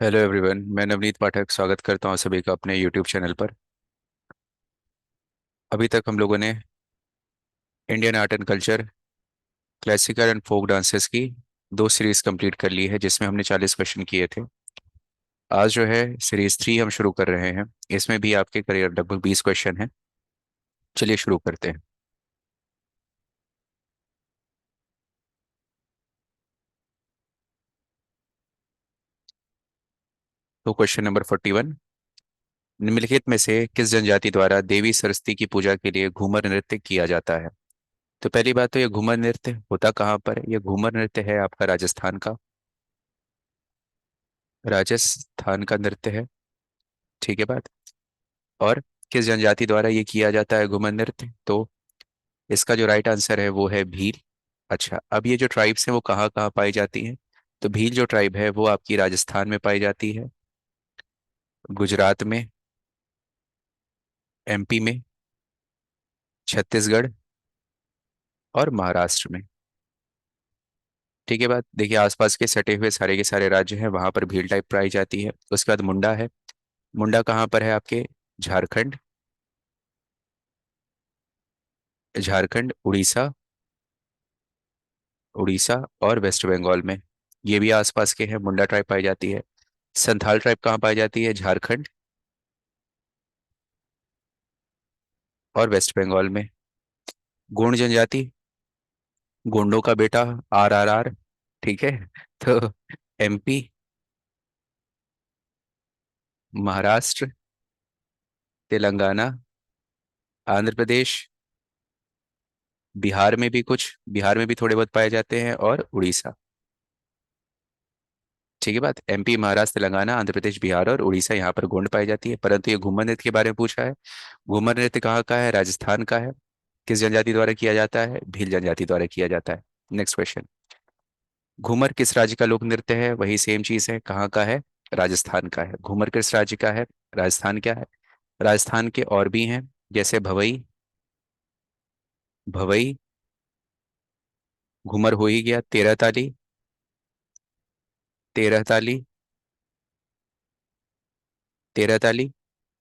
Hello everyone, मैं नवनीत पाठक स्वागत करता हूं सभी का अपने यूट्यूब चैनल पर। अभी तक हम लोगों ने Indian art and culture, classical and folk dances की दो सीरीज कंप्लीट कर ली है, जिसमें हमने 40 क्वेश्चन किए थे। आज जो है सीरीज 3 हम शुरू कर रहे हैं। इसमें भी आपके करीब लगभग 20 क्वेश्चन हैं। चलिए शुरू करते हैं। तो क्वेश्चन नंबर 41, निम्नलिखित में से किस जनजाति द्वारा देवी सरस्वती की पूजा के लिए घूमर नृत्य किया जाता है? तो पहली बात तो ये घूमर नृत्य होता कहाँ पर है? ये घूमर नृत्य है आपका राजस्थान का। राजस्थान का नृत्य है। ठीक है बात। और किस जनजाति द्वारा ये किया जाता है घूमर नृत्य? तो इसका जो राइट आंसर है वो है भील। अच्छा, अब ये जो ट्राइब्स हैं वो कहाँ कहाँ पाई जाती हैं? तो भील जो ट्राइब है वो आपकी राजस्थान में पाई जाती है, गुजरात में, एमपी में, छत्तीसगढ़ और महाराष्ट्र में। ठीक है बात। देखिए, आसपास के सटे हुए सारे के सारे राज्य हैं, वहां पर भील टाइप पाई जाती है। उसके बाद मुंडा है। मुंडा कहाँ पर है आपके? झारखंड, झारखंड, उड़ीसा, उड़ीसा और वेस्ट बंगाल में। ये भी आसपास के हैं, मुंडा ट्राइब पाई जाती है। संथाल ट्राइब कहाँ पाई जाती है? झारखंड और वेस्ट बंगाल में। गोंड जनजाति, गोंडों का बेटा, RRR। ठीक है। तो एमपी, महाराष्ट्र, तेलंगाना, आंध्र प्रदेश, बिहार में भी कुछ, बिहार में भी थोड़े बहुत पाए जाते हैं, और उड़ीसा। ठीक है बात। एमपी, महाराष्ट्र, तेलंगाना, आंध्र प्रदेश, बिहार और उड़ीसा, यहाँ पर गोंड पाई जाती है। परंतु ये घूमर नृत्य के बारे में पूछा है। घूमर नृत्य कहाँ का है? राजस्थान का है। किस जनजाति द्वारा किया जाता है? भील जनजाति द्वारा किया जाता है। Next question. घूमर किस राज्य का लोक नृत्य है? वही सेम चीज है, कहाँ का है? राजस्थान का है। घूमर किस राज्य का है? राजस्थान क्या है? राजस्थान के और भी हैं, जैसे भवई, भवई, घूमर हो ही गया। तेरह ताली, तेरह ताली, तेरह ताली।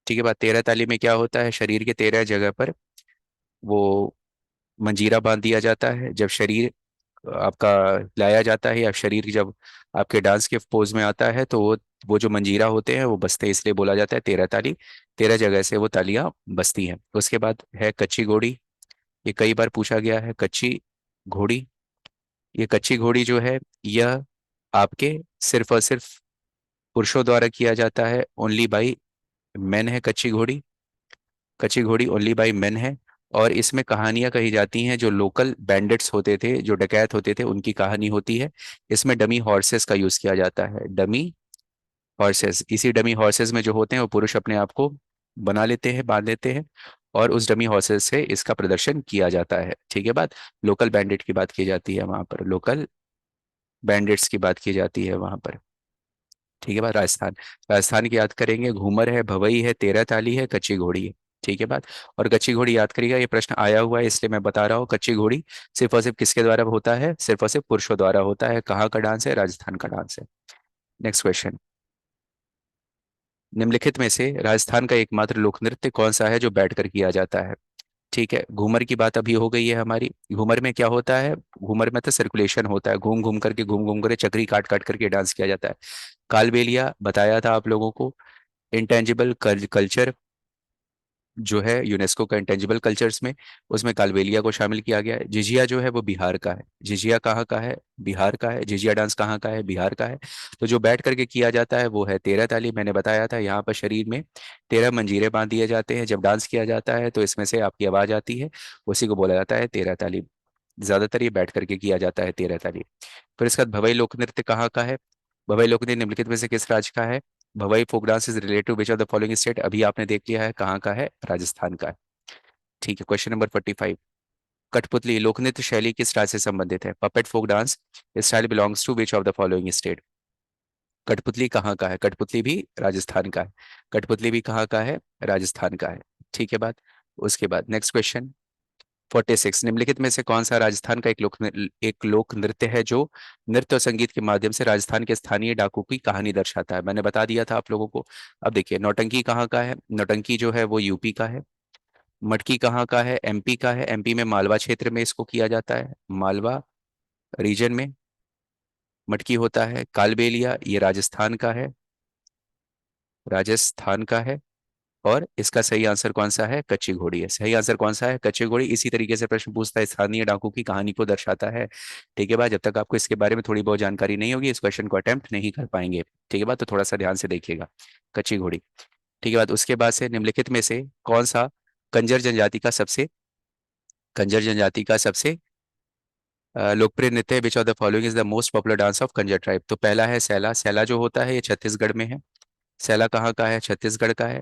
ठीक है बात। तेरह ताली में क्या होता है? शरीर के 13 जगह पर वो मंजीरा बांध दिया जाता है। जब शरीर आपका लाया जाता है, या शरीर जब आपके डांस के पोज में आता है, तो वो जो मंजीरा होते हैं वो बजते हैं, इसलिए बोला जाता है 13 ताली। 13 जगह से वो तालियां बजती हैं। उसके बाद है कच्ची घोड़ी। ये कई बार पूछा गया है, कच्ची घोड़ी। ये कच्ची घोड़ी जो है, यह आपके सिर्फ और सिर्फ पुरुषों द्वारा किया जाता है। ओनली बाई मेन है कच्ची घोड़ी। कच्ची घोड़ी ओनली बाई मेन है। और इसमें कहानियां कही जाती हैं, जो लोकल बैंडिट्स होते थे, जो डकैत होते थे, उनकी कहानी होती है। इसमें डमी हॉर्सेस का यूज किया जाता है। डमी हॉर्सेस, इसी डमी हॉर्सेस में जो होते हैं वो पुरुष अपने आप को बना लेते हैं, बांध लेते हैं, और उस डमी हॉर्सेस से इसका प्रदर्शन किया जाता है। ठीक है बात। लोकल बैंडिट की बात की जाती है वहां पर, लोकल बैंडिट्स की बात की जाती है वहां पर। ठीक है बात। राजस्थान, राजस्थान की याद करेंगे, घूमर है, भवई है, तेरह ताली है, कच्ची घोड़ी है। ठीक है बात। और कच्ची घोड़ी याद करिएगा, ये प्रश्न आया हुआ है इसलिए मैं बता रहा हूँ। कच्ची घोड़ी सिर्फ और सिर्फ किसके द्वारा होता है? सिर्फ और सिर्फ पुरुषों द्वारा होता है। कहाँ का डांस है? राजस्थान का डांस है। Next question. निम्नलिखित में से राजस्थान का एकमात्र लोक नृत्य कौन सा है जो बैठकर किया जाता है? ठीक है, घूमर की बात अभी हो गई है हमारी। घूमर में क्या होता है? घूमर में तो सर्कुलेशन होता है, घूम घूम करके, घूम घूम करके, चक्री काट काट करके डांस किया जाता है। कालबेलिया बताया था आप लोगों को, इंटेंजिबल कल्चर जो है यूनेस्को का, इंटेंजिबल कल्चर्स में, उसमें कालबेलिया को शामिल किया गया है। झिझिया जो है वो बिहार का है। झिझिया कहाँ का है? बिहार का है। झिझिया डांस कहाँ का है? बिहार का है। तो जो बैठ करके किया जाता है वो है तेरह ताली। मैंने बताया था, यहाँ पर शरीर में 13 मंजीरे बांध दिए जाते हैं। जब डांस किया जाता है तो इसमें से आपकी आवाज आती है, उसी को बोला जाता है तेरह ताली। ज्यादातर ये बैठ करके किया जाता है, तेरह ताली। फिर इसके बाद भवई लोक नृत्य कहाँ का है? भवई लोक नृत्य निम्नलिखित में से किस राज्य का है? Bhavai folk dance is related to which of the following state? अभी आपने देख लिया है कहाँ का है, राजस्थान का है। ठीक है, क्वेश्चन नंबर 45। कठपुतली लोक नृत्य शैली किस राज्य से संबंधित है? Puppet folk dance style belongs to which of the following state? कठपुतली कहाँ का है? कठपुतली भी राजस्थान का है। कठपुतली भी कहाँ का है? राजस्थान का है। ठीक है बात। उसके बाद नेक्स्ट क्वेश्चन। 46, निम्नलिखित में से कौन सा राजस्थान का एक लोक नृत्य है जो नृत्य और संगीत के माध्यम से राजस्थान के स्थानीय डाकू की कहानी दर्शाता है? मैंने बता दिया था आप लोगों को। अब देखिए, नौटंकी कहाँ का है? नौटंकी जो है वो यूपी का है। मटकी कहाँ का है? एमपी का है। एमपी में मालवा क्षेत्र में इसको किया जाता है, मालवा रीजन में मटकी होता है। कालबेलिया ये राजस्थान का है, राजस्थान का है। और इसका सही आंसर कौन सा है? कच्ची घोड़ी है। सही आंसर कौन सा है? कच्ची घोड़ी। इसी तरीके से प्रश्न पूछता है, स्थानीय डाकू की कहानी को दर्शाता है। ठीक है बात, जब तक आपको इसके बारे में थोड़ी बहुत जानकारी नहीं होगी इस क्वेश्चन को अटेम्प्ट नहीं कर पाएंगे। ठीक है बात, तो थोड़ा सा ध्यान से देखिएगा। कच्ची घोड़ी। ठीक है बात, उसके बाद से निम्नलिखित में से कौन सा कंजर जनजाति का सबसे कंजर जनजाति का सबसे लोकप्रिय नृत्य है? Which of the following is the most popular dance of Kanjar tribe? तो पहला है सैला। सैला जो होता है ये छत्तीसगढ़ में है। सैला कहाँ का है? छत्तीसगढ़ का है।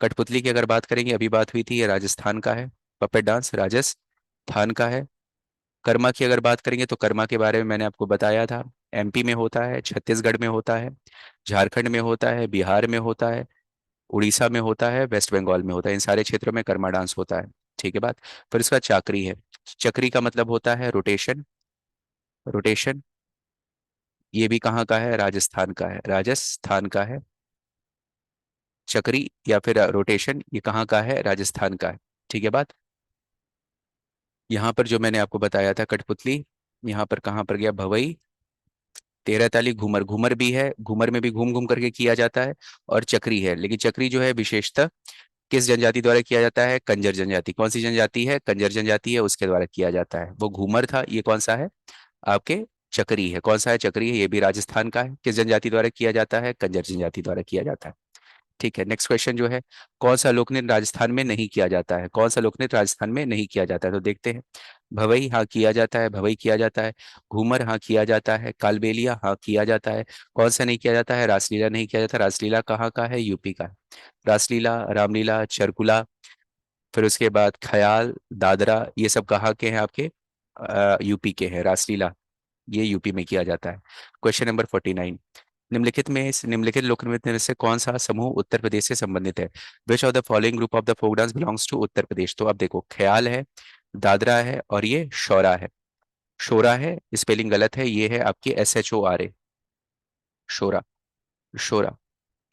कठपुतली की अगर बात करेंगे, अभी बात हुई थी, ये राजस्थान का है। पपेट डांस राजस्थान का है। कर्मा की अगर बात करेंगे तो कर्मा के बारे में मैंने आपको बताया था, एमपी में होता है, छत्तीसगढ़ में होता है, झारखंड में होता है, बिहार में होता है, उड़ीसा में होता है, वेस्ट बंगाल में होता है। इन सारे क्षेत्रों में कर्मा डांस होता है। ठीक है बात। फिर उसका चाकरी है। चक्री का मतलब होता है रोटेशन। रोटेशन ये भी कहाँ का है? राजस्थान का है, राजस्थान का है। चक्री या फिर रोटेशन ये कहाँ का है? राजस्थान का है। ठीक है बात। यहाँ पर जो मैंने आपको बताया था कठपुतली, यहाँ पर कहाँ पर गया? भवई, तेरह ताली, घूमर। घूमर भी है, घूमर में भी घूम घूम करके किया जाता है। और चक्री है, लेकिन चक्री जो है विशेषतः किस जनजाति द्वारा किया जाता है? कंजर जनजाति। कौन सी जनजाति है? कंजर जनजाति है, उसके द्वारा किया जाता है। वो घूमर था, ये कौन सा है? आपके चक्री है। कौन सा है? चक्री है, ये भी राजस्थान का है। किस जनजाति द्वारा किया जाता है? कंजर जनजाति द्वारा किया जाता है। ठीक है, नेक्स्ट क्वेश्चन जो है, कौन सा लोकनृत्य राजस्थान में नहीं किया जाता है? कौन सा लोकनृत्य राजस्थान में नहीं किया जाता है? तो देखते हैं। भवई हाँ किया जाता है, भवई किया जाता है। घूमर हाँ किया जाता है। कालबेलिया हाँ किया जाता है। कौन सा नहीं किया जाता है? रासलीला नहीं किया जाता। रासलीला कहाँ का है? यूपी का है। रासलीला, रामलीला, चरकुला, फिर उसके बाद ख्याल, दादरा, ये सब कहाँ के हैं? आपके यूपी के हैं। रासलीला ये यूपी में किया जाता है। क्वेश्चन नंबर 49, निम्नलिखित लोक नृत्य में से कौन सा समूह उत्तर प्रदेश से संबंधित है? Which of the following group of the folk dance belongs to Uttar Pradesh? तो अब देखो, ख्याल है, दादरा है, और ये शौरा है। शोरा है, स्पेलिंग गलत है, ये है आपकी SHORA, शोरा, शोरा।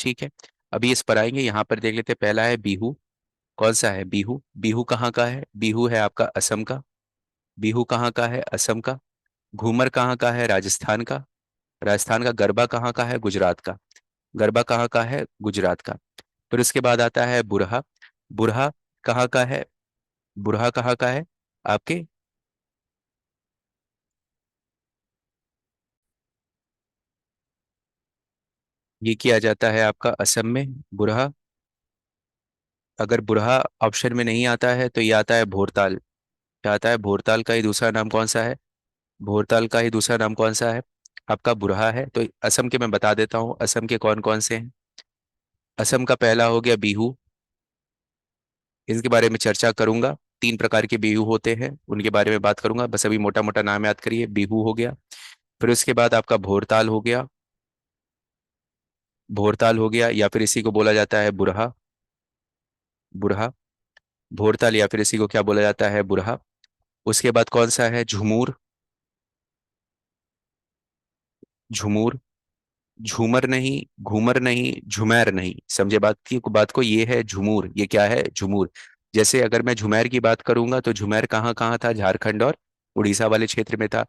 ठीक है। अभी इस पर आएंगे, यहाँ पर देख लेते हैं। पहला है बिहू। कौन सा है? बिहू। बिहू कहाँ का है? बिहू है आपका असम का। बिहू कहाँ का है? असम का। घूमर कहाँ का है? राजस्थान का। राजस्थान का। गरबा कहाँ का है? गुजरात का। गरबा कहाँ का है? गुजरात का। फिर उसके बाद आता है बुरहा। बुरहा कहाँ का है? बुरहा कहाँ का है आपके? ये किया जाता है आपका असम में, बुरहा। अगर बुरहा ऑप्शन में नहीं आता है तो ये आता है भोरताल। क्या आता है? भोरताल का ही दूसरा नाम कौन सा है? भोरताल का ही दूसरा नाम कौन सा है? आपका बुरहा है। तो असम के मैं बता देता हूँ, असम के कौन कौन से हैं। असम का पहला हो गया बिहू। इनके बारे में चर्चा करूंगा। तीन प्रकार के बिहू होते हैं, उनके बारे में बात करूंगा। बस अभी मोटा मोटा नाम याद करिए। बिहू हो गया। फिर उसके बाद आपका भोरताल हो गया। भोरताल हो गया, या फिर इसी को बोला जाता है बुरहा। बुरहा, भोरताल, या फिर इसी को क्या बोला जाता है? बुरहा। उसके बाद कौन सा है? झुमूर। झुमूर। झूमर नहीं, घूमर नहीं, झुमैर नहीं, समझे बात को, ये है झुमूर। ये क्या है? झुमूर। जैसे अगर मैं झुमैर की बात करूंगा तो झुमैर कहाँ कहाँ था? झारखंड और उड़ीसा वाले क्षेत्र में था।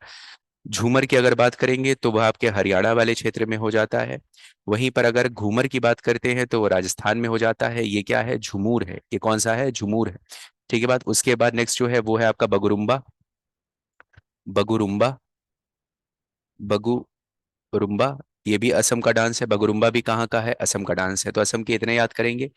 झूमर की अगर बात करेंगे तो वह आपके हरियाणा वाले क्षेत्र में हो जाता है। वहीं पर अगर घूमर की बात करते हैं तो वो राजस्थान में हो जाता है। ये क्या है? झुमूर है। ये कौन सा है? झुमूर है। ठीक है बात। उसके बाद नेक्स्ट जो है वो है आपका बगुरुम्बा। बगुरुम्बा, बगुरुम्बा, ये भी असम का डांस है। बगुरुम्बा भी कहाँ का है? असम का डांस है। तो असम के इतने याद करेंगे।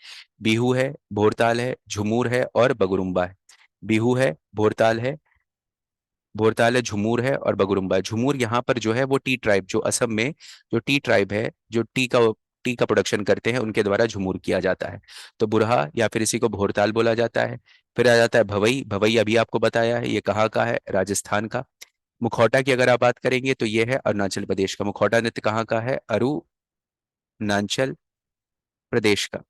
बिहू है, भोरताल है, झुमूर है, और बगुरुम्बा है। बिहू है, भोरताल है, झुमूर है, और बगुरुम्बा है। झुमूर यहाँ पर जो है वो टी ट्राइब, जो असम में जो टी ट्राइब है, जो टी का प्रोडक्शन करते हैं, उनके द्वारा झुमूर किया जाता है। तो बुरहा या फिर इसी को भोरताल बोला जाता है। फिर आ जाता है भवई। भवई अभी आपको बताया है, ये कहाँ का है? राजस्थान का। मुखौटा की अगर आप बात करेंगे तो ये है अरुणाचल प्रदेश का। मुखौटा नृत्य कहाँ का है? अरुणाचल प्रदेश का।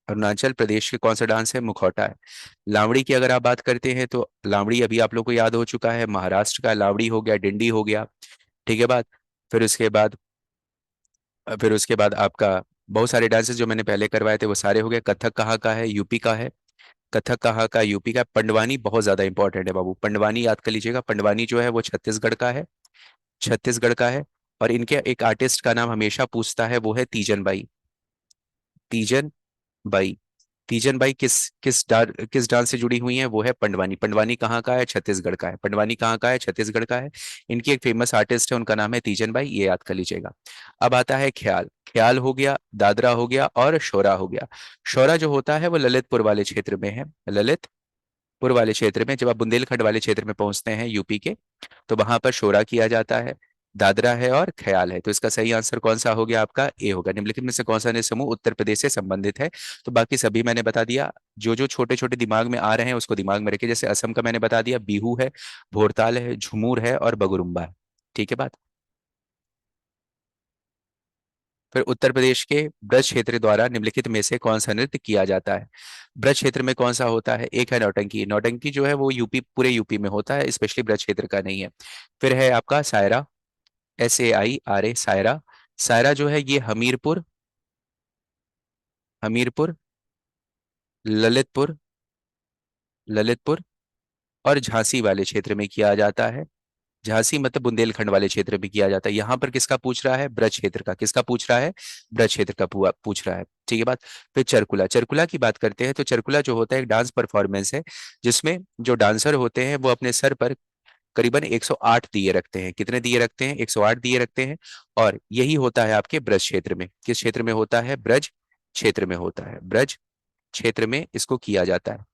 अरुणाचल प्रदेश के कौन सा डांस है? मुखौटा है। लावड़ी की अगर आप बात करते हैं तो लावड़ी अभी आप लोग को याद हो चुका है, महाराष्ट्र का लावड़ी हो गया, डिंडी हो गया। ठीक है बात। फिर उसके बाद आपका बहुत सारे डांसेस जो मैंने पहले करवाए थे वो सारे हो गए। कथक कहाँ का है? यूपी का है। कथक कहाँ का? यूपी का। पंडवानी बहुत ज्यादा इंपॉर्टेंट है बाबू, पंडवानी याद कर लीजिएगा। पंडवानी जो है वो छत्तीसगढ़ का है, छत्तीसगढ़ का है। और इनके एक आर्टिस्ट का नाम हमेशा पूछता है, वो है तीजन बाई। तीजन बाई। तीजन बाई किस डांस से जुड़ी हुई हैं? वो है पंडवानी। पंडवानी कहाँ का है? छत्तीसगढ़ का है। पंडवानी कहाँ का है? छत्तीसगढ़ का है। इनकी एक फेमस आर्टिस्ट है, उनका नाम है तीजन बाई, ये याद कर लीजिएगा। अब आता है ख्याल। ख्याल हो गया, दादरा हो गया और शोरा हो गया। शोरा जो होता है वो ललितपुर वाले क्षेत्र में है, ललितपुर वाले क्षेत्र में। जब आप बुंदेलखंड वाले क्षेत्र में पहुंचते हैं यूपी के, तो वहां पर शोरा किया जाता है। दादरा है और ख्याल है। तो इसका सही आंसर कौन सा हो गया? आपका ए होगा। निम्नलिखित में से कौन सा नृत्य समूह उत्तर प्रदेश से संबंधित है? तो बाकी सभी मैंने बता दिया। जो जो छोटे छोटे दिमाग में आ रहे हैं उसको दिमाग में रखिए। जैसे असम का मैंने बता दिया, बिहू है, भोरताल है, झूमूर है और बगुरुम्बा है। ठीक है बात। फिर उत्तर प्रदेश के ब्रज क्षेत्र द्वारा निम्नलिखित में से कौन सा नृत्य किया जाता है? ब्रज क्षेत्र में कौन सा होता है? एक है नौटंकी। नौटंकी जो है वो यूपी, पूरे यूपी में होता है, स्पेशली ब्रज क्षेत्र का नहीं है। फिर है आपका सायरा, SAIRA, सायरा। सायरा जो है ये हमीरपुर, हमीरपुर, ललितपुर, ललितपुर और झांसी वाले क्षेत्र में किया जाता है। झांसी मतलब बुंदेलखंड वाले क्षेत्र में किया जाता है। यहाँ पर किसका पूछ रहा है? ब्रज क्षेत्र का। किसका पूछ रहा है? ब्रज क्षेत्र का पूछ रहा है। ठीक है बात। फिर चरकुला। चरकुला की बात करते हैं तो चरकुला जो होता है एक डांस परफॉर्मेंस है, जिसमें जो डांसर होते हैं वो अपने सर पर करीबन 108 दिए रखते हैं। कितने दिए रखते हैं? 108 दिए रखते हैं। और यही होता है आपके ब्रज क्षेत्र में। किस क्षेत्र में होता है? ब्रज क्षेत्र में होता है। ब्रज क्षेत्र में इसको किया जाता है।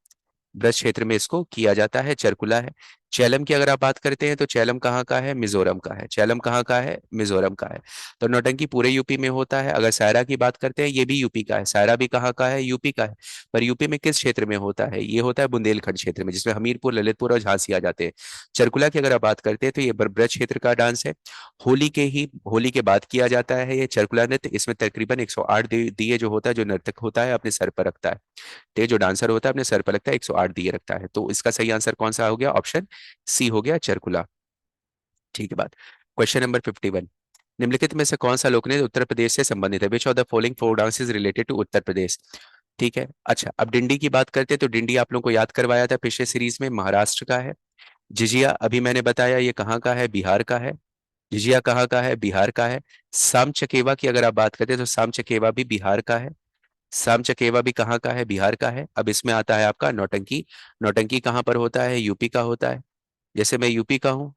ब्रज क्षेत्र में इसको किया जाता है, चरकुला है। चैलम की अगर आप बात करते हैं तो चैलम कहाँ का है? मिजोरम का है। चैलम कहाँ का है? मिजोरम का है। तो नौटंकी पूरे यूपी में होता है। अगर सायरा की बात करते हैं, ये भी यूपी का है। सायरा भी कहाँ का है? यूपी का है। पर यूपी में किस क्षेत्र में होता है? ये होता है बुंदेलखंड क्षेत्र में, जिसमें हमीरपुर, ललितपुर और झांसी आ जाते हैं। चरकुला की अगर आप बात करते हैं तो ये ब्रज क्षेत्र का डांस है। होली के बाद किया जाता है ये चरकुला नृत्य। इसमें तकरीबन 108 दिए जो होता है, जो नर्तक होता है अपने सर पर रखता है। तो ये जो डांसर होता है अपने सर पर लगता है, 108 दिए रखता है। तो इसका सही आंसर कौन सा हो गया? ऑप्शन सी हो गया, चरकुला। ठीक है बात। Question number 51। निम्नलिखित में से कौन सा लोक नृत्य उत्तर प्रदेश से संबंधित है? Which of the following folk dance is related to Uttar Pradesh? ठीक है। अच्छा, अब डिंडी की बात करते हैं तो डिंडी आप लोगों को याद करवाया था पिछले सीरीज में, महाराष्ट्र का है। झिझिया अभी मैंने बताया ये कहाँ का है? बिहार का है। झिझिया कहाँ का है? बिहार का है। साम चकेवा की अगर आप बात करते हैं तो साम चकेवा भी बिहार का है। साम चकेवा भी कहाँ का है? बिहार का है। अब इसमें आता है आपका नौटंकी। नौटंकी कहाँ पर होता है? यूपी का होता है। जैसे मैं यूपी का हूँ।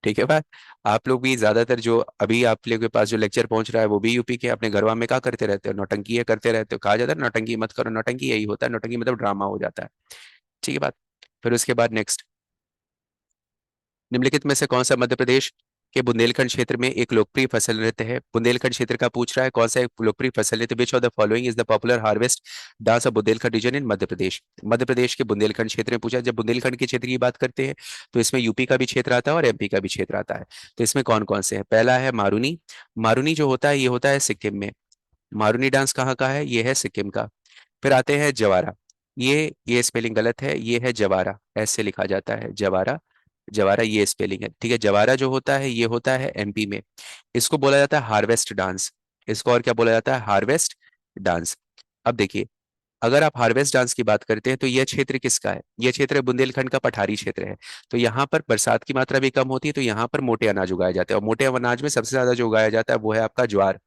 ठीक है बात। आप लोग भी ज्यादातर जो अभी आप लोग के पास जो लेक्चर पहुंच रहा है वो भी यूपी के। अपने घरवा में क्या करते रहते हो? नौटंकी ये करते रहते हो। कहा जाता है ना, नौटंकी मत करो। नौटंकी यही होता है, नौटंकी मतलब ड्रामा हो जाता है। ठीक है बात। फिर उसके बाद नेक्स्ट, निम्नलिखित में से कौन सा मध्य प्रदेश के बुंदेलखंड क्षेत्र में एक लोकप्रिय फसल नृत्य है? बुंदेलखंड क्षेत्र का पूछ रहा है कौन सा एक लोकप्रिय फसल नृत्य। Which of the following is the popular harvest dance of Bundelkhand region in Madhya Pradesh? Madhya Pradesh के बुंदेलखंड क्षेत्र में पूछा है। जब बुंदेलखंड के क्षेत्र की बात करते हैं तो इसमें यूपी का भी क्षेत्र आता है और MP का भी क्षेत्र आता है। तो इसमें कौन कौन से है? पहला है मारूनी। मारूनी जो होता है ये होता है सिक्किम में। मारूनी डांस कहाँ का है? ये है सिक्किम का। फिर आते हैं जवारा। ये स्पेलिंग गलत है, ये है जवारा, ऐसे लिखा जाता है जवारा। जवारा ये स्पेलिंग है। ठीक है। जवारा जो होता है ये होता है MP में। इसको बोला जाता है हार्वेस्ट डांस। इसको और क्या बोला जाता है? Harvest dance. अब देखिए, अगर आप हार्वेस्ट डांस की बात करते हैं तो यह क्षेत्र किसका है? यह क्षेत्र बुंदेलखंड का पठारी क्षेत्र है। तो यहाँ पर बरसात की मात्रा भी कम होती है, तो यहाँ पर मोटे अनाज उगाए जाते हैं। और मोटे अनाज में सबसे ज्यादा जो उगाया जाता है वो है आपका ज्वार।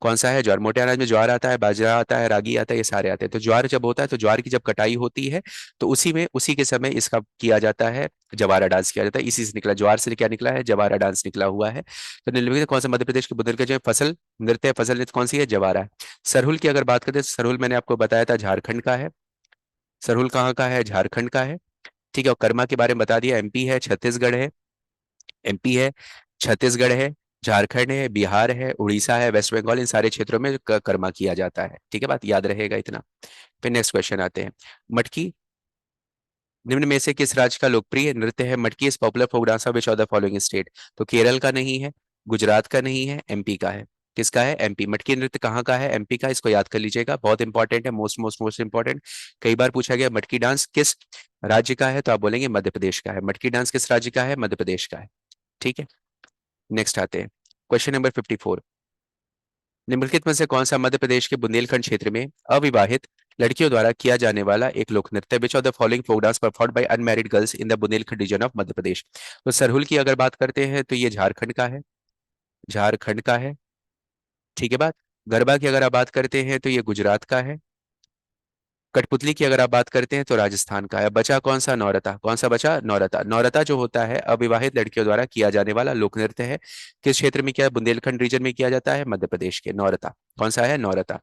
कौन सा है? ज्वार। मोटे अनाज में ज्वार आता है, बाजरा आता है, रागी आता है, ये सारे आते हैं। तो ज्वार जब होता है तो ज्वार की जब कटाई होती है तो उसी के समय इसका किया जाता है, जवारा डांस किया जाता है। इसी से निकला, ज्वार से क्या निकला है? जवारा डांस निकला हुआ है। तो निम्नलिखित में कौन सा मध्य प्रदेश के बुंदेलखंड जो फसल नृत्य है, फसल नृत्य कौन सी है? जवारा है। सरहुल की अगर बात करें तो सरहुल मैंने आपको बताया था झारखंड का है। सरहुल कहाँ का है? झारखंड का है। ठीक है। और कर्मा के बारे में बता दिया, MP है, छत्तीसगढ़ है। MP है, छत्तीसगढ़ है, झारखंड है, बिहार है, उड़ीसा है, वेस्ट बंगाल, इन सारे क्षेत्रों में कर्मा किया जाता है। ठीक है बात, याद रहेगा इतना। फिर नेक्स्ट क्वेश्चन आते हैं। मटकी निम्न में से किस राज्य का लोकप्रिय नृत्य है? Matki is popular folk dance of which of the following state? तो केरल का नहीं है, गुजरात का नहीं है, MP का है। किसका है? एमपी। मटकी नृत्य कहाँ का है? एमपी का। इसको याद कर लीजिएगा, बहुत इंपॉर्टेंट है, मोस्ट मोस्ट मोस्ट इंपॉर्टेंट। कई बार पूछा गया मटकी डांस किस राज्य का है, तो आप बोलेंगे मध्य प्रदेश का है। मटकी डांस किस राज्य का है? मध्य प्रदेश का है। ठीक है, नेक्स्ट आते हैं। Question number 54। निम्नलिखित में से कौन सा मध्य प्रदेश के बुंदेलखंड क्षेत्र में अविवाहित लड़कियों द्वारा किया जाने वाला एक लोक नृत्य? Which of the following folk dance performed by unmarried girls in the Bundelkhand region of Madhya Pradesh? तो सरहुल की अगर बात करते हैं तो ये झारखंड का है, झारखंड का है। ठीक है बात। गरबा की अगर आप बात करते हैं तो ये गुजरात का है। कठपुतली की अगर आप बात करते हैं तो राजस्थान का है। बचा कौन सा? नौरता। कौन सा बचा? नौरता। नौरता जो होता है अविवाहित लड़कियों द्वारा किया जाने वाला लोक नृत्य है। किस क्षेत्र में किया? बुंदेलखंड रीजन में किया जाता है, मध्य प्रदेश के। नौरता कौन सा है? नौरता।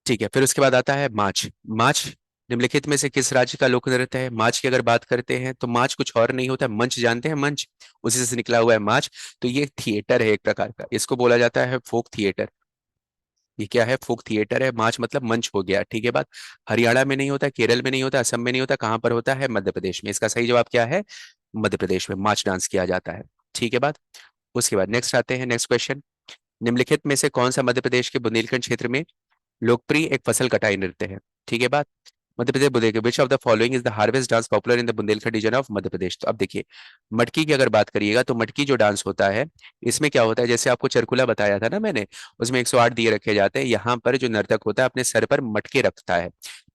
ठीक है, फिर उसके बाद आता है माच। माच निम्नलिखित में से किस राज्य का लोक नृत्य है? माच की अगर बात करते हैं तो माच कुछ और नहीं होता है, मंच जानते हैं? मंच, उसी से निकला हुआ है माच। तो ये थिएटर है एक प्रकार का, इसको बोला जाता है फोक थिएटर। ये क्या है? फोक थिएटर है। माच मतलब मंच हो गया। ठीक है बात। हरियाणा में नहीं होता, केरल में नहीं होता, असम में नहीं होता, कहाँ पर होता है? मध्य प्रदेश में। इसका सही जवाब क्या है? मध्य प्रदेश में माच डांस किया जाता है। ठीक है बात। उसके बाद नेक्स्ट आते हैं, नेक्स्ट क्वेश्चन। निम्नलिखित में से कौन सा मध्य प्रदेश के बुंदेलखंड क्षेत्र में लोकप्रिय एक फसल कटाई नृत्य है? ठीक है बात। Madhya Pradesh Bundelkhand, which of the following is the harvest dance popular in the Bundelkhand region of Madhya Pradesh? तो अब देखिए, मटकी की अगर बात करिएगा तो मटकी जो डांस होता है, इसमें क्या होता है, जैसे आपको चरकुला बताया था ना मैंने, उसमें 108 दिए रखे जाते हैं। यहाँ पर जो नर्तक होता है अपने सर पर मटके रखता है,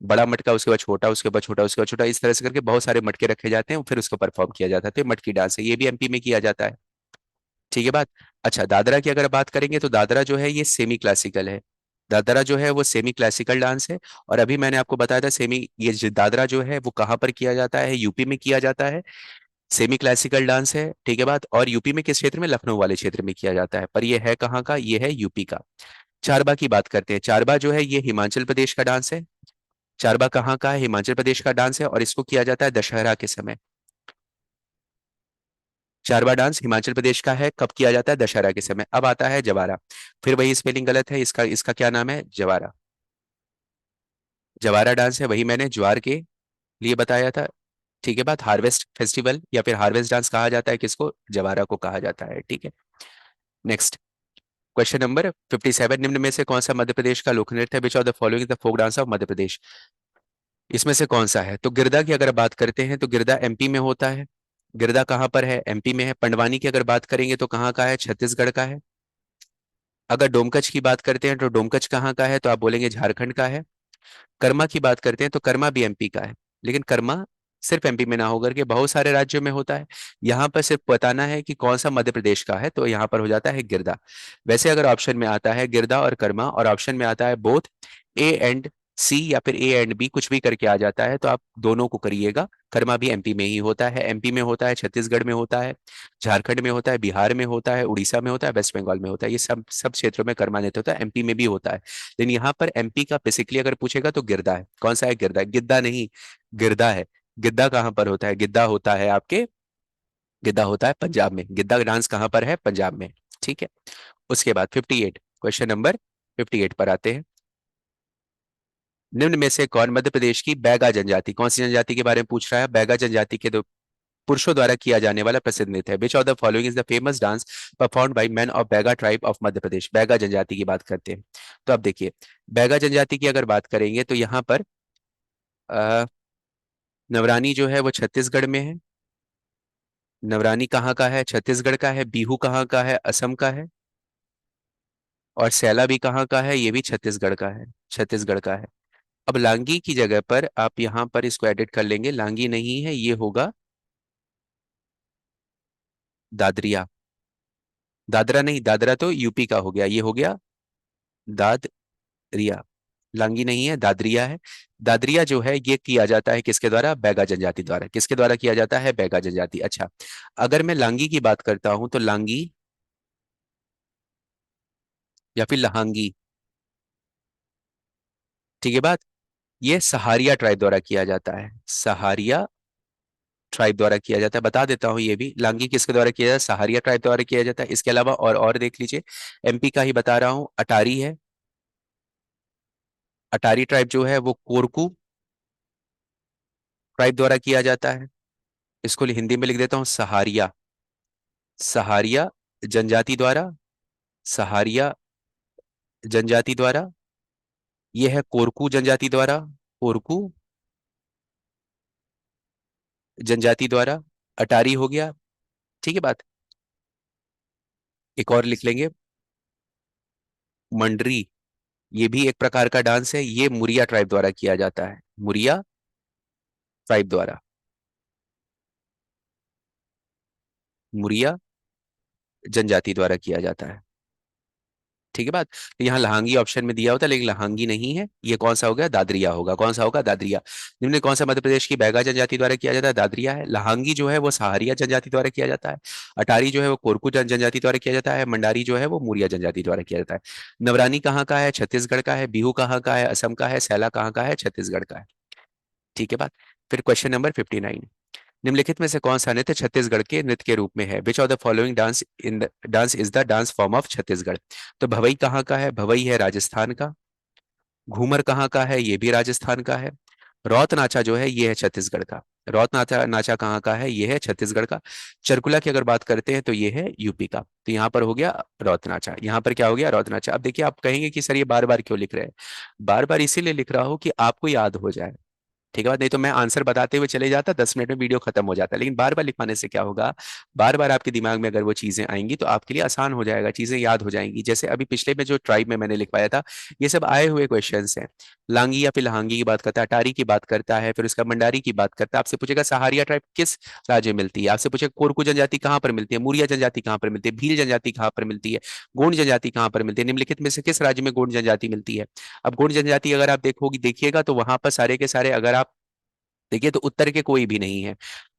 बड़ा मटका, उसके बाद छोटा, उसके बाद छोटा, उसके बाद छोटा, इस तरह से करके बहुत सारे मटके रखे जाते हैं, फिर उसको परफॉर्म किया जाता है। तो ये मटकी डांस है, ये भी एमपी में किया जाता है। ठीक है बात। अच्छा, दादरा की अगर बात करेंगे तो दादरा जो है ये सेमी क्लासिकल है। दादरा जो है वो सेमी क्लासिकल डांस है। और अभी मैंने आपको बताया था सेमी, दादरा जो है वो कहाँ पर किया जाता है? यूपी में किया जाता है। सेमी क्लासिकल डांस है। ठीक है बात। और यूपी में किस क्षेत्र में? लखनऊ वाले क्षेत्र में किया जाता है। पर ये है कहाँ का? ये है यूपी का। चारबा की बात करते हैं। चारबा जो है ये हिमाचल प्रदेश का डांस है। चारबा कहाँ का है? हिमाचल प्रदेश का डांस है, और इसको किया जाता है दशहरा के समय। चारबा डांस हिमाचल प्रदेश का है, कब किया जाता है? दशहरा के समय। अब आता है जवारा। फिर वही स्पेलिंग गलत है, इसका इसका क्या नाम है? जवारा। जवारा डांस है, वही मैंने ज्वार के लिए बताया था। ठीक है बात। हार्वेस्ट फेस्टिवल या फिर हार्वेस्ट डांस कहा जाता है किसको? जवारा को कहा जाता है। ठीक है, नेक्स्ट। Question number 57। निम्न में से कौन सा मध्य प्रदेश का लोक नृत्य है? Which of the following the folk dance of Madhya Pradesh? इसमें से कौन सा है? तो गिरदा की अगर बात करते हैं तो गिरदा एमपी में होता है। गिरदा कहाँ पर है? एमपी में है। पंडवानी की अगर बात करेंगे तो कहाँ का है? छत्तीसगढ़ का है। अगर डोमकच की बात करते हैं तो डोमकच कहाँ का है? तो आप बोलेंगे झारखंड का है। कर्मा की बात करते हैं तो कर्मा भी एमपी का है। लेकिन कर्मा सिर्फ एमपी में ना होकर के बहुत सारे राज्यों में होता है। यहाँ पर सिर्फ बताना है कि कौन सा मध्य प्रदेश का है, तो यहाँ पर हो जाता है गिरदा। वैसे अगर ऑप्शन में आता है गिरदा और कर्मा, और ऑप्शन में आता है बोथ ए एंड सी या फिर ए एंड बी, कुछ भी करके आ जाता है, तो आप दोनों को करिएगा। कर्मा भी एमपी में ही होता है। एमपी में होता है, छत्तीसगढ़ में होता है, झारखंड में होता है, बिहार में होता है, उड़ीसा में होता है, वेस्ट बंगाल में होता है। ये सब सब क्षेत्रों में कर्मा नृत्य होता है। एमपी में भी होता है, लेकिन यहाँ पर एमपी का बेसिकली अगर पूछेगा तो गिरदा है। कौन सा है? गिरदा। गिद्दा नहीं, गिरदा है। गिद्दा कहाँ पर होता है? गिद्दा होता है आपके, गिद्दा होता है पंजाब में। गिद्दा डांस कहाँ पर है? पंजाब में। ठीक है। उसके बाद 58, क्वेश्चन नंबर 58 पर आते हैं। निम्न में से कौन मध्य प्रदेश की बैगा जनजाति, कौन सी जनजाति के बारे में पूछ रहा है? बैगा जनजाति के दो पुरुषों द्वारा किया जाने वाला प्रसिद्ध नृत्य है। Which of the following is the famous dance performed by men of Baiga tribe of Madhya Pradesh? Baiga जनजाति की बात करते हैं। तो अब देखिए, बैगा जनजाति की अगर बात करेंगे तो यहाँ पर अ, नवरानी जो है वो छत्तीसगढ़ में है। नवरानी कहाँ का है? छत्तीसगढ़ का है। बिहू कहाँ का है? असम का है। और सैला भी कहाँ का है? ये भी छत्तीसगढ़ का है, छत्तीसगढ़ का है। अब लांगी की जगह पर आप यहाँ पर इसको एडिट कर लेंगे, लांगी नहीं है, ये होगा दादरिया। दादरा नहीं, दादरा तो यूपी का हो गया, ये हो गया दादरिया। लांगी नहीं है, दादरिया है। दादरिया जो है ये किया जाता है किसके द्वारा? बैगा जनजाति द्वारा। किसके द्वारा किया जाता है? बैगा जनजाति। अच्छा, अगर मैं लांगी की बात करता हूं तो लांगी या फिर लहांगी, ठीक है बात, ये सहारिया ट्राइब द्वारा किया जाता है। सहारिया ट्राइब द्वारा किया जाता है। बता देता हूँ ये भी, लांगी किसके द्वारा किया जाता है? सहारिया ट्राइब द्वारा किया जाता है। इसके अलावा और देख लीजिए, एमपी का ही बता रहा हूँ, अटारी है। अटारी ट्राइब जो है वो कोरकू ट्राइब द्वारा किया जाता है। इसको हिंदी में लिख देता हूँ, सहारिया, सहारिया जनजाति द्वारा सहारिया जनजाति द्वारा, ये है कोरकू जनजाति द्वारा, कोरकू जनजाति द्वारा, अटारी हो गया। ठीक है बात। एक और लिख लेंगे, मंडरी, ये भी एक प्रकार का डांस है, ये मुरिया ट्राइब द्वारा किया जाता है, मुरिया ट्राइब द्वारा, मुरिया जनजाति द्वारा किया जाता है। ठीक है बात। तो यहाँ लहांगी ऑप्शन में दिया होता है, लेकिन लहांगी नहीं है, ये कौन सा हो गया, दादरिया होगा। कौन सा होगा, दादरिया। निम्न कौन सा मध्य प्रदेश की बैगा जनजाति द्वारा किया जाता है, दादरिया है। लहांगी जो है वो सहारिया जनजाति द्वारा किया जाता है। अटारी जो है वो कोरकू जनजाति द्वारा किया जाता है। मंडारी जो है वो मुरिया जनजाति द्वारा किया जाता है। नवरानी कहाँ का है, छत्तीसगढ़ का है। बिहू कहाँ का है, असम का है। सैला कहाँ का है, छत्तीसगढ़ का है। ठीक है बात। फिर क्वेश्चन नंबर 59, निम्नलिखित में से कौन सा नृत्य छत्तीसगढ़ के नृत्य के रूप में है, which of the following dance is the dance form of Chhattisgarh. तो भवई कहाँ का है, भवई है राजस्थान का। घूमर कहाँ का है, ये भी राजस्थान का है। रौत नाचा जो है ये है छत्तीसगढ़ का। रौत नाचा नाचा कहाँ का है, ये है छत्तीसगढ़ का। चरकुला की अगर बात करते हैं तो ये है यूपी का। तो यहाँ पर हो गया रौत नाचा, यहाँ पर क्या हो गया, रौत नाचा। अब देखिए आप कहेंगे कि सर ये बार बार क्यों लिख रहे हैं, बार बार इसीलिए लिख रहा हूँ कि आपको याद हो जाए। ठीक है बात, नहीं तो मैं आंसर बताते हुए चले जाता, 10 मिनट में वीडियो खत्म हो जाता। लेकिन बार बार लिखवाने से क्या होगा, बार बार आपके दिमाग में अगर वो चीजें आएंगी तो आपके लिए आसान हो जाएगा, चीजें याद हो जाएंगी। जैसे अभी पिछले में जो ट्राइब में मैंने लिखवाया था, ये सब आए हुए क्वेश्चंस हैं। लांगी या फिर लहांगी की बात करता है, अटारी की बात करता है, फिर उसका मंडारी की बात करता है। आपसे पूछेगा सहारिया ट्राइब किस राज्य में मिलती है, आपसे पूछेगा कोरकू जनजाति कहाँ पर मिलती है, मुरिया जनजाति कहाँ पर मिलती है, भील जनजाति कहाँ पर मिलती है, गोंड जनजाति कहाँ पर मिलती है, निम्नलिखित में से किस राज्य में गोंड जनजाति मिलती है। अब गोंड जनजाति अगर आप देखोगी देखिएगा तो वहां पर सारे के सारे अगर आप देखिए तो उत्तर के कोई भी नहीं है।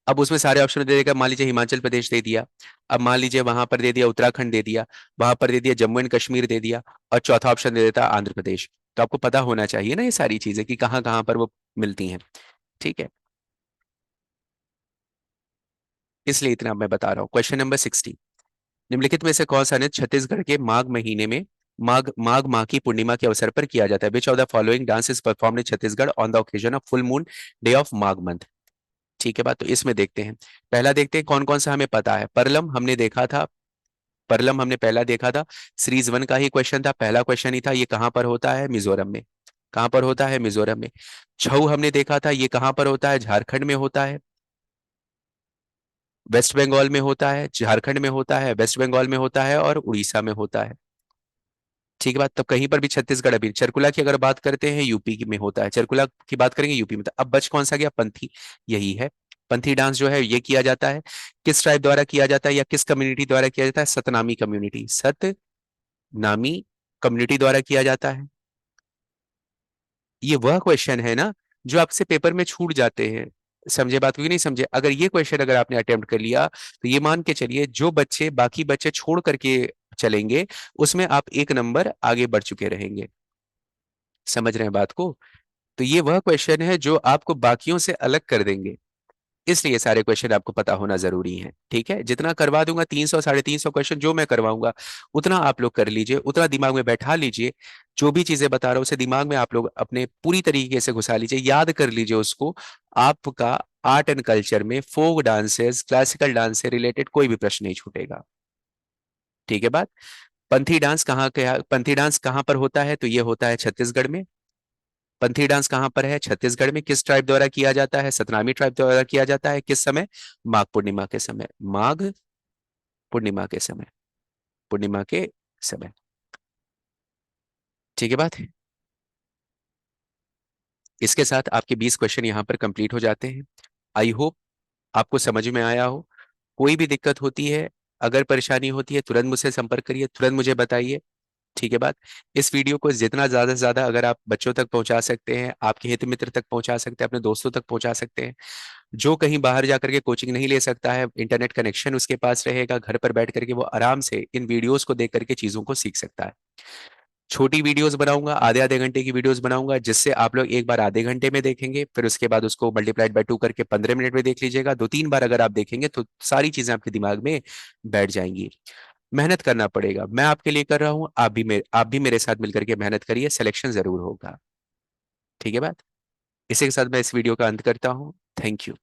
अब उसमें सारे ऑप्शन दे देगा, मान लीजिए हिमाचल प्रदेश दे दिया, अब मान लीजिए वहां पर दे दिया उत्तराखंड दे दिया, वहां पर दे दिया जम्मू एंड कश्मीर दे दिया, और चौथा ऑप्शन दे देता आंध्र प्रदेश। तो आपको पता होना चाहिए ना ये सारी चीजें कि कहाँ कहाँ पर वो मिलती हैं। ठीक है, इसलिए इतना मैं बता रहा हूँ। क्वेश्चन नंबर 60, निम्नलिखित में से कौन सा नृत्य छत्तीसगढ़ के माघ महीने में माघ माघ माह की पूर्णिमा के अवसर पर किया जाता है, which of the following dance is performed in Chhattisgarh on the occasion of full moon day of Magh month. ठीक है बात। तो इसमें देखते हैं, पहला देखते हैं कौन कौन सा हमें पता है। परलम हमने देखा था, परलम हमने पहला देखा था, सीरीज 1 का ही क्वेश्चन था, पहला क्वेश्चन ही था। ये कहाँ पर होता है, मिजोरम में। कहाँ पर होता है, मिजोरम में। छऊ हमने देखा था, ये कहाँ पर होता है, झारखंड में होता है, वेस्ट बंगाल में होता है, झारखंड में होता है, वेस्ट बंगाल में होता है, और उड़ीसा में होता है। ठीक है बात। तो कहीं पर भी छत्तीसगढ़ अभी, चरकुला की अगर बात करते हैं यूपी में होता है, चरकुला की बात करेंगे यूपी में। तो अब बच कौन सा गया, पंथी, यही है। पंथी डांस जो है ये किया जाता है, किस ट्राइब द्वारा किया जाता है या किस कम्युनिटी द्वारा किया जाता है, सतनामी कम्युनिटी, सतनामी कम्युनिटी द्वारा किया जाता है। ये वह क्वेश्चन है ना जो आपसे पेपर में छूट जाते हैं, समझे बात को कि नहीं समझे। अगर ये क्वेश्चन अगर आपने अटेम्प्ट कर लिया तो ये मान के चलिए जो बच्चे बाकी बच्चे छोड़ करके चलेंगे उसमें आप एक नंबर आगे बढ़ चुके रहेंगे। समझ रहे हैं बात को। तो ये वह क्वेश्चन है जो आपको बाकियों से अलग कर देंगे, इसलिए सारे क्वेश्चन आपको पता होना जरूरी है। ठीक है, जितना करवा दूंगा 300 350 क्वेश्चन जो मैं करवाऊंगा उतना आप लोग कर लीजिए, उतना दिमाग में बैठा लीजिए। जो भी चीजें बता रहा हूं उसे दिमाग में आप लोग अपने पूरी तरीके से घुसा लीजिए, याद कर लीजिए उसको। आपका आर्ट एंड कल्चर में फोक डांसेस क्लासिकल डांस से रिलेटेड कोई भी प्रश्न नहीं छूटेगा। ठीक है बात। पंथी डांस कहाँ पर होता है, तो ये होता है छत्तीसगढ़ में। पंथी डांस कहाँ पर है, छत्तीसगढ़ में। किस ट्राइब द्वारा किया जाता है, सतनामी ट्राइब द्वारा किया जाता है। किस समय, माघ पूर्णिमा के समय, माघ पूर्णिमा के समय, पूर्णिमा के समय। ठीक है बात। इसके साथ आपके 20 क्वेश्चन यहाँ पर कंप्लीट हो जाते हैं। आई होप आपको समझ में आया हो। कोई भी दिक्कत होती है, अगर परेशानी होती है, तुरंत मुझसे संपर्क करिए, तुरंत मुझे बताइए। ठीक है बात। इस वीडियो को जितना ज्यादा से ज्यादा अगर आप बच्चों तक पहुंचा सकते हैं, आपके हित मित्र तक पहुंचा सकते हैं, अपने दोस्तों तक पहुंचा सकते हैं। जो कहीं बाहर जाकर के कोचिंग नहीं ले सकता है, इंटरनेट कनेक्शन उसके पास रहेगा, घर पर बैठ करके वो आराम से इन वीडियोस को देख करके चीजों को सीख सकता है। छोटी वीडियोस बनाऊंगा, आधे आधे घंटे की वीडियोस बनाऊंगा, जिससे आप लोग एक बार आधे घंटे में देखेंगे, फिर उसके बाद उसको मल्टीप्लाइड बाय 2 करके 15 मिनट में देख लीजिएगा। 2 3 बार अगर आप देखेंगे तो सारी चीजें आपके दिमाग में बैठ जाएंगी। मेहनत करना पड़ेगा, मैं आपके लिए कर रहा हूँ, आप भी मेरे साथ मिलकर के मेहनत करिए, सिलेक्शन जरूर होगा। ठीक है बात। इसी के साथ मैं इस वीडियो का अंत करता हूँ। Thank you.